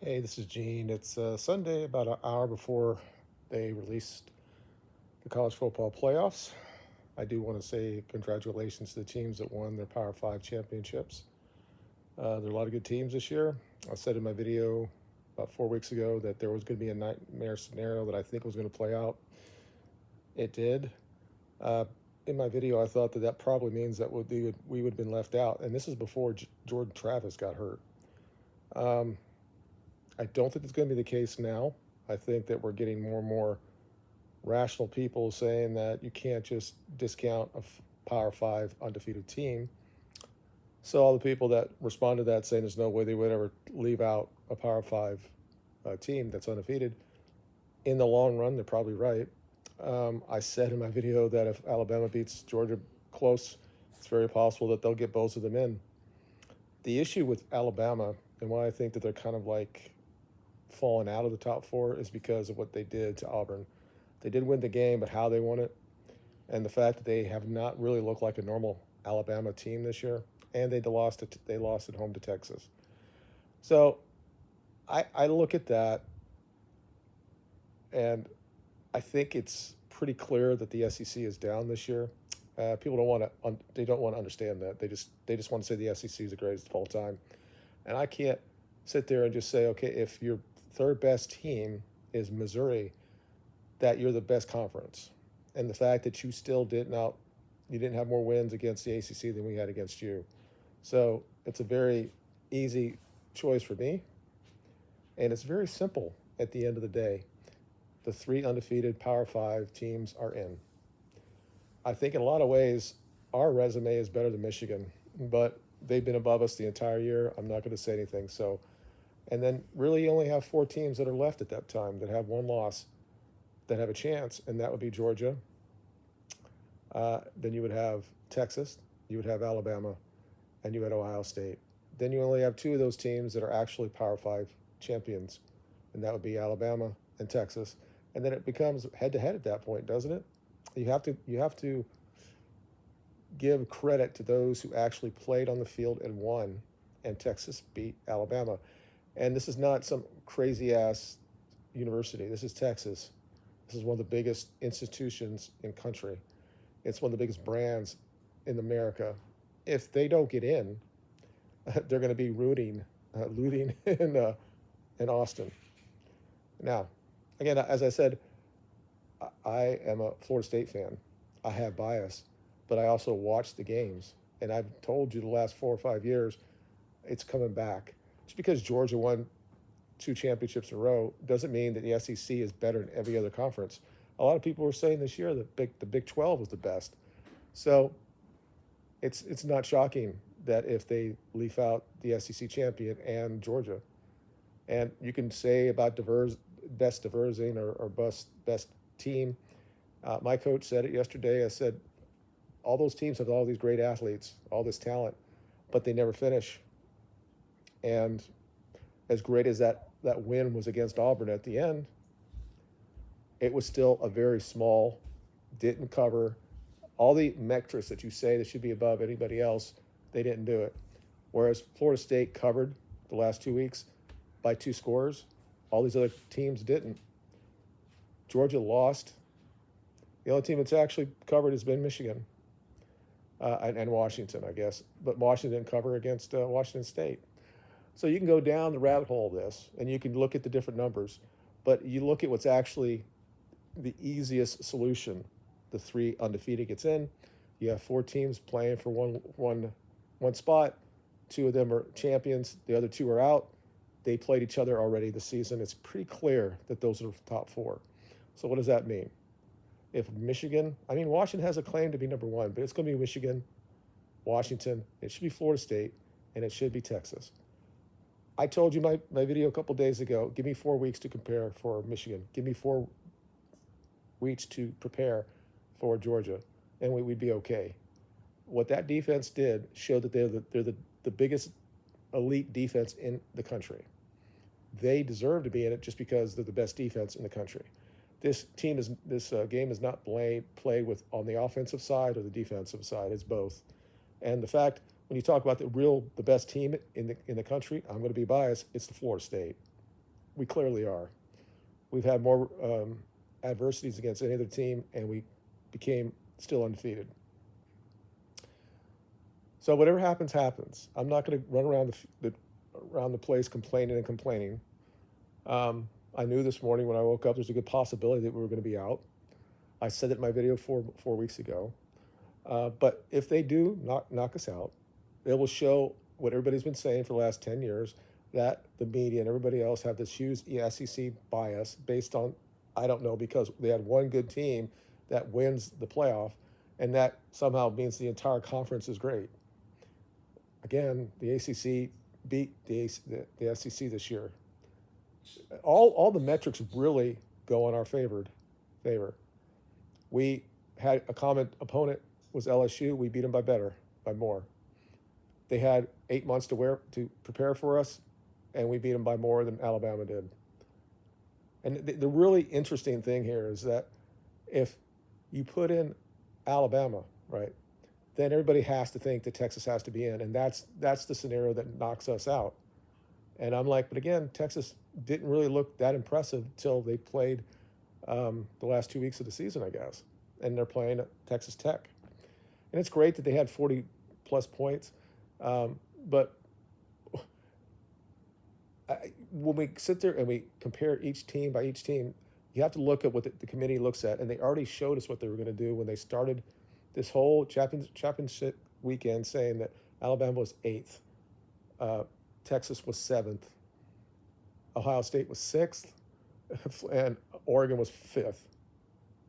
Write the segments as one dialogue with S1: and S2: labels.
S1: Hey, this is Gene. It's Sunday, about an hour before they released the college football playoffs. I do want to say congratulations to the teams that won their Power Five championships. There are a lot of good teams this year. I said in my video about 4 weeks ago that there was going to be a nightmare scenario that I think was going to play out. It did. Uh, in my video, I thought that that probably means that we would have been left out, and this is before Jordan Travis got hurt. Um, I don't think it's going to be the case now. I think that we're getting more and more rational people saying that you can't just discount a Power Five undefeated team. So all the people that responded to that saying there's no way they would ever leave out a Power Five team that's undefeated, in the long run, they're probably right. I said in my video that if Alabama beats Georgia close, it's very possible that they'll get both of them in. The issue with Alabama and why I think that they're kind of like falling out of the top four is because of what they did to Auburn. They did win the game, but how they won it, and the fact that they have not really looked like a normal Alabama team this year, and they lost at home to Texas. So I look at that, and I think it's pretty clear that the SEC is down this year. People don't want to they don't want to understand that. They just want to say the SEC is the greatest of all time, and I can't sit there and just say, okay, if your third best team is Missouri, that you're the best conference, and the fact that you didn't have more wins against the ACC than we had against you. So it's a very easy choice for me, and it's very simple at the end of the day. The three undefeated Power Five teams are in. I think in a lot of ways, our resume is better than Michigan, but they've been above us the entire year. I'm not going to say anything. So, and then really you only have four teams that are left at that time that have one loss that have a chance, and that would be Georgia. Then you would have Texas, you would have Alabama, and you had Ohio State. Then you only have two of those teams that are actually Power Five champions, and that would be Alabama and Texas. And then it becomes head to head at that point, doesn't it? You have to give credit to those who actually played on the field and won, and Texas beat Alabama. And this is not some crazy ass university. This is Texas. This is one of the biggest institutions in country. It's one of the biggest brands in America. If they don't get in, they're going to be looting in Austin. Now, again, as I said, I am a Florida State fan. I have bias, but I also watch the games, and I've told you the last 4 or 5 years, it's coming back. Just because Georgia won two championships in a row doesn't mean that the SEC is better than every other conference. A lot of people were saying this year that the Big 12 was the best. So it's not shocking that if they leave out the SEC champion and Georgia, and you can say about best diversing or best team. My coach said it yesterday. I said all those teams have all these great athletes, all this talent, but they never finish. And as great as that win was against Auburn at the end, it was still a very small, didn't cover all the metrics that you say that should be above anybody else. They didn't do it. Whereas Florida State covered the last 2 weeks by two scores, all these other teams didn't. Georgia lost. The only team that's actually covered has been Michigan and Washington, I guess. But Washington didn't cover against Washington State. So you can go down the rabbit hole of this, and you can look at the different numbers. But you look at what's actually the easiest solution. The three undefeated gets in. You have four teams playing for one spot. Two of them are champions. The other two are out. They played each other already this season. It's pretty clear that those are the top four. So what does that mean? If Michigan, I mean, Washington has a claim to be number one, but it's going to be Michigan, Washington, it should be Florida State, and it should be Texas. I told you my video a couple days ago, give me 4 weeks to compare for Michigan. Give me 4 weeks to prepare for Georgia, and we'd be okay. What that defense did showed that they're the biggest elite defense in the country. They deserve to be in it just because they're the best defense in the country. This game is not played with on the offensive side or the defensive side. It's both. And the fact when you talk about the best team in the country, I'm going to be biased. It's the Florida State. We clearly are. We've had more adversities against any other team, and we became still undefeated. So whatever happens, happens. I'm not going to run around the place complaining and complaining. I knew this morning when I woke up there's a good possibility that we were going to be out. I said it in my video 4 weeks ago. But if they do knock us out, it will show what everybody's been saying for the last 10 years, that the media and everybody else have this huge SEC bias based on, I don't know, because they had one good team that wins the playoff, and that somehow means the entire conference is great. Again, the ACC beat the SEC this year. All the metrics really go in our favor. We had a common opponent was LSU. We beat them by more. They had 8 months to prepare for us, and we beat them by more than Alabama did. And the really interesting thing here is that if you put in Alabama, right, then everybody has to think that Texas has to be in, and that's the scenario that knocks us out. And I'm like, but again, Texas didn't really look that impressive until they played the last 2 weeks of the season, I guess, and they're playing at Texas Tech. And it's great that they had 40-plus points, but when we sit there and we compare each team by each team, you have to look at what the committee looks at, and they already showed us what they were going to do when they started this whole championship weekend, saying that Alabama was 8th, Texas was 7th, Ohio State was 6th, and Oregon was 5th.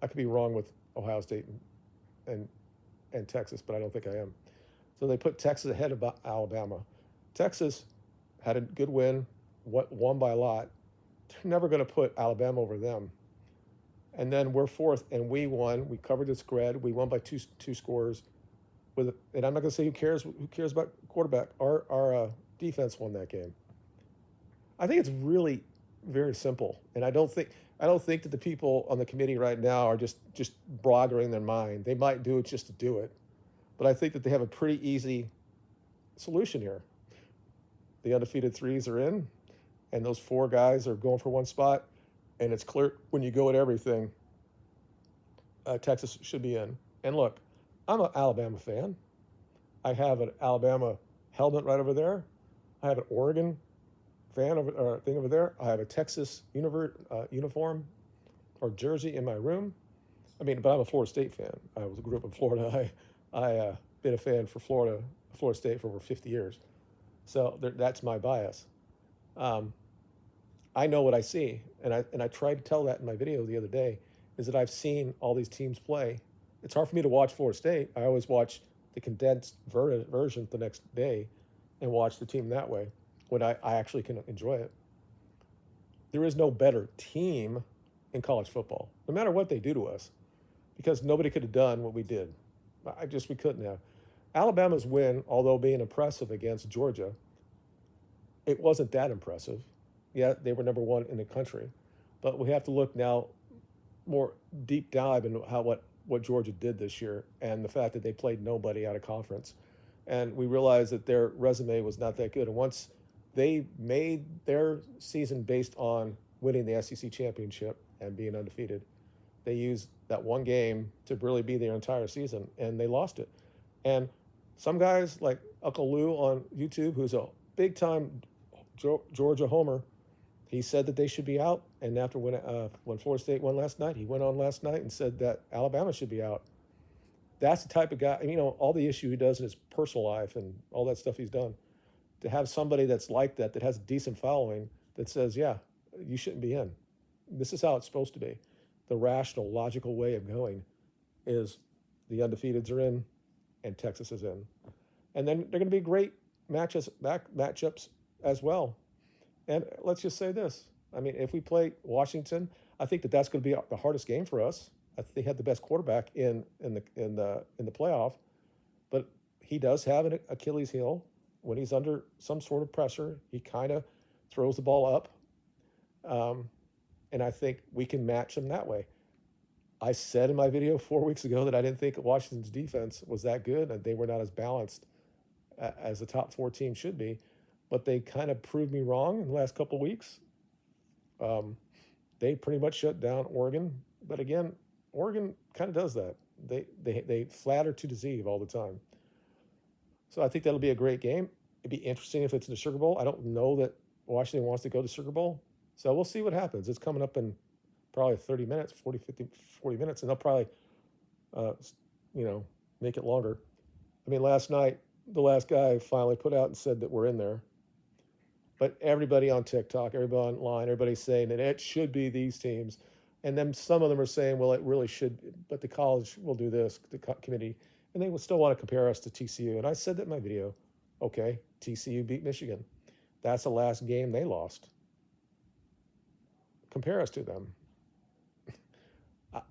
S1: I could be wrong with Ohio State and Texas, but I don't think I am. So they put Texas ahead of Alabama. Texas had a good win, won by a lot. They're never going to put Alabama over them. And then we're 4th, and we won. We covered the spread. We won by two scores. And I'm not going to say who cares about quarterback. Our defense won that game. I think it's really very simple, and I don't think that the people on the committee right now are just boggling their mind. They might do it just to do it, but I think that they have a pretty easy solution here. The undefeated 3s are in, and those 4 guys are going for one spot, and it's clear when you go at everything, Texas should be in. And look, I'm an Alabama fan. I have an Alabama helmet right over there. I have an Oregon thing over there. I have a Texas uniform or jersey in my room. But I'm a Florida State fan. I grew up in Florida. I been a fan for Florida State for over 50 years. So that's my bias. I know what I see, and I tried to tell that in my video the other day, is that I've seen all these teams play. It's hard for me to watch Florida State. I always watch the condensed version the next day and watch the team that way when I actually can enjoy it. There is no better team in college football, no matter what they do to us, because nobody could have done what we did. We couldn't have. Alabama's win, although being impressive against Georgia, it wasn't that impressive. Yeah, they were number 1 in the country, but we have to look now more deep dive into what Georgia did this year, and the fact that they played nobody out of conference, and we realized that their resume was not that good. And once they made their season based on winning the SEC championship and being undefeated, they used that one game to really be their entire season, and they lost it. And some guys like Uncle Lou on YouTube, who's a big-time Georgia homer, he said that they should be out. And after when Florida State won last night, he went on last night and said that Alabama should be out. That's the type of guy, all the issue he does in his personal life and all that stuff he's done. To have somebody that's like that has a decent following, that says, yeah, you shouldn't be in. This is how it's supposed to be. The rational, logical way of going is the undefeateds are in and Texas is in. And then they're going to be great matchups as well. And let's just say this. If we play Washington, I think that's going to be the hardest game for us. I think they had the best quarterback in the playoff, but he does have an Achilles heel. When he's under some sort of pressure, he kind of throws the ball up. And I think we can match them that way. I said in my video 4 weeks ago that I didn't think Washington's defense was that good, and they were not as balanced as the top 4 teams should be. But they kind of proved me wrong in the last couple of weeks. Um, they pretty much shut down Oregon, but again, Oregon kind of does that. They flatter to deceive all the time. So I think that'll be a great game. It'd be interesting if it's in the Sugar Bowl. I don't know that Washington wants to go to Sugar Bowl. So we'll see what happens. It's coming up in probably 30 minutes, 40 minutes, and they'll probably, uh, you know, make it longer. I mean, last night, the last guy finally put out and said that we're in there. But everybody on TikTok, everybody online, everybody's saying that it should be these teams. And then some of them are saying, well, it really should, but the college will do this, the committee. And they would still want to compare us to TCU. And I said that in my video. Okay, TCU beat Michigan. That's the last game they lost. Compare us to them.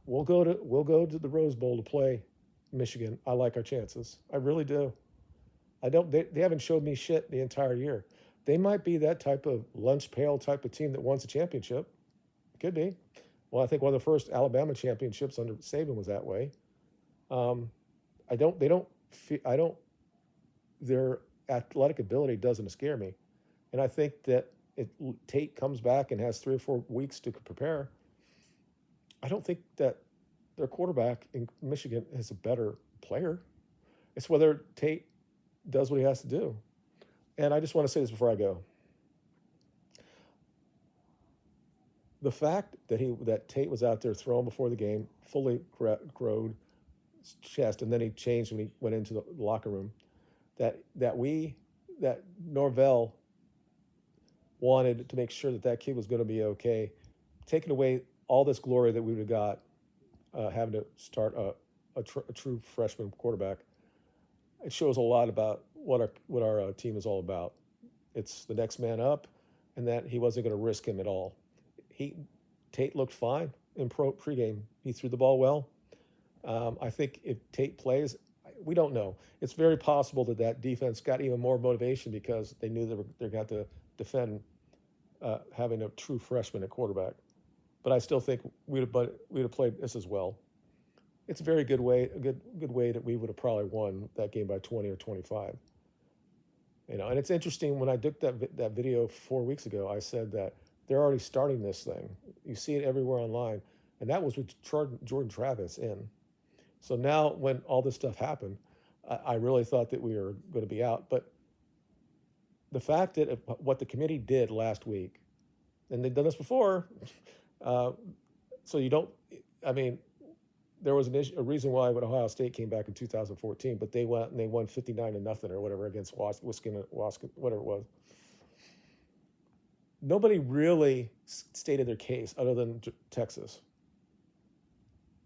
S1: We'll go to the Rose Bowl to play Michigan. I like our chances. I really do. I don't. They haven't showed me shit the entire year. They might be that type of lunch pail type of team that wins a championship. Could be. Well, I think one of the first Alabama championships under Saban was that way. Um, I don't. They don't. I don't. Their athletic ability doesn't scare me, and I think that if Tate comes back and has 3 or 4 weeks to prepare, I don't think that their quarterback in Michigan is a better player. It's whether Tate does what he has to do. And I just want to say this before I go. The fact that Tate was out there throwing before the game, fully growed his chest, and then he changed when he went into the locker room. That Norvell wanted to make sure that kid was going to be okay, taking away all this glory that we would have got having to start a true freshman quarterback. It shows a lot about what our team is all about. It's the next man up, and that he wasn't going to risk him at all. Tate looked fine in pregame. He threw the ball well. I think if Tate plays, we don't know. It's very possible that defense got even more motivation because they knew they're going to have to defend having a true freshman at quarterback. But I still think we'd have played this as well. It's a very good way that we would have probably won that game by 20 or 25. And it's interesting when I did that video 4 weeks ago. I said that they're already starting this thing. You see it everywhere online, and that was with Jordan Travis in. So now, when all this stuff happened, I really thought that we were going to be out. But the fact that what the committee did last week, and they've done this before, so you don't. I mean, there was a reason why when Ohio State came back in 2014, but they went and they won 59-0 or whatever against Wisconsin, whatever it was. Nobody really stated their case other than Texas.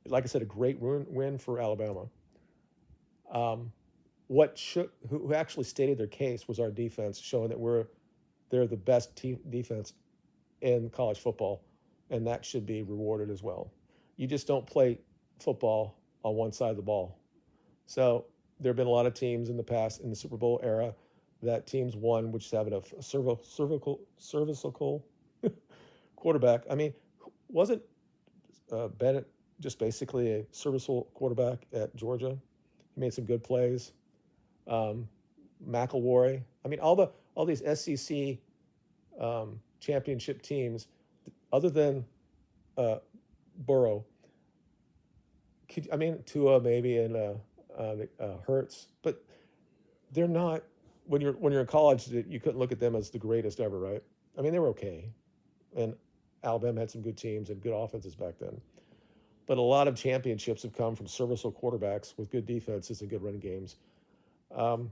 S1: Like I said, a great win for Alabama. Who actually stated their case was our defense, showing that they're the best defense in college football, and that should be rewarded as well. You just don't play football on one side of the ball. So there have been a lot of teams in the past, in the Super Bowl era, that teams won, which is having a cervical quarterback. I mean, wasn't Bennett just basically a serviceable quarterback at Georgia? He made some good plays. McElroy. I mean, all these SEC championship teams, other than Burrow. Tua maybe and Hurts, but they're not. When you're in college, you couldn't look at them as the greatest ever, right? I mean, they were okay, and Alabama had some good teams and good offenses back then. But a lot of championships have come from serviceable quarterbacks with good defenses and good running games, and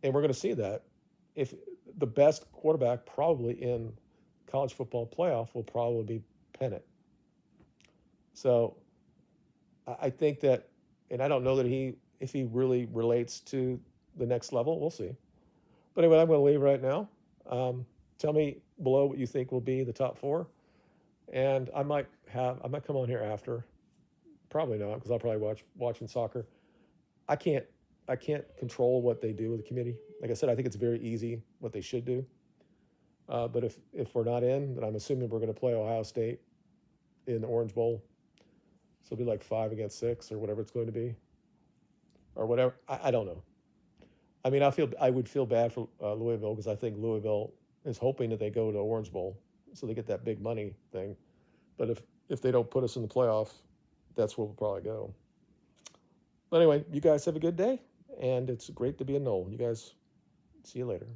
S1: we're going to see that. If the best quarterback probably in college football playoff will probably be Penix. So I think that, and I don't know that if he really relates to the next level. We'll see. But anyway, I'm going to leave right now. Tell me below what you think will be the top 4, and I might come on here after. Probably not, because I'll probably watching soccer. I can't control what they do with the committee. Like I said, I think it's very easy what they should do. But if we're not in, then I'm assuming we're going to play Ohio State in the Orange Bowl. So it'll be like 5 against 6 or whatever it's going to be, or whatever. I don't know. I would feel bad for Louisville, because I think Louisville is hoping that they go to Orange Bowl, so they get that big money thing. But if they don't put us in the playoff, that's where we'll probably go. But anyway, you guys have a good day, and it's great to be a Knoll. You guys, see you later.